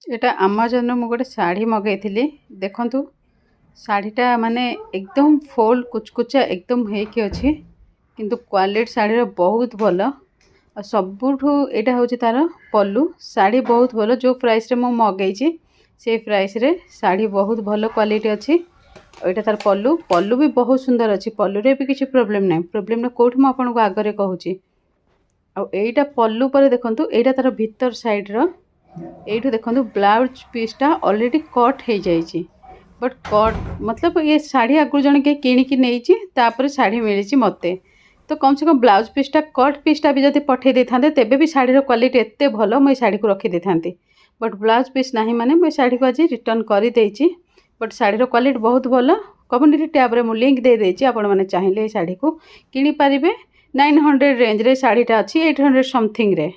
एटा Amazon मु गोटे शाढ़ी मगैली देखु शाढ़ीटा माने एकदम फोल्ड कुचकुचा एकदम हेकी अच्छी किंतु क्वालिटी शाढ़ी बहुत भल सबुठू यहाँ हूँ तार पल्लू शाढ़ी बहुत भल जो प्राइस रे मु मगैची से प्राइस रे शाढ़ी बहुत भल क्वालिटी अच्छी यहाँ तार पल्लू पल्लू भी बहुत सुंदर अच्छी पल्लू रे भी किसी प्रोब्लेम ना प्रोब्लेम ना कौट मुझे आपको आगे कहूँ आईटा पल्लू पर देखो यहाँ तार भीतर साइड रो यू देखो ब्लाउज पीसटा ऑलरेडी कट हो जाइए बट कट मतलब ये शाढ़ी आगु जन के किणिकी नहीं शाढ़ी मिली मत तो कम से कम ब्लाउज पीसटा कट पीसटा भी जब पठे दे था तेबे भी शाढ़ीर क्वालिटी एत भल मुझे शाढ़ी को रखी था बट ब्लाउज पीस ना माने मुझे शाढ़ी को आज रिटर्न कर बट शाढ़ीर क्वालिटी बहुत भल कम्युनिटी टैब रे मुझे लिंक दे देती आपण मैंने चाहिए शाढ़ी को किनी पारे 900 रेंज रे शाढ़ीटा अच्छी 800 समथिंग रे।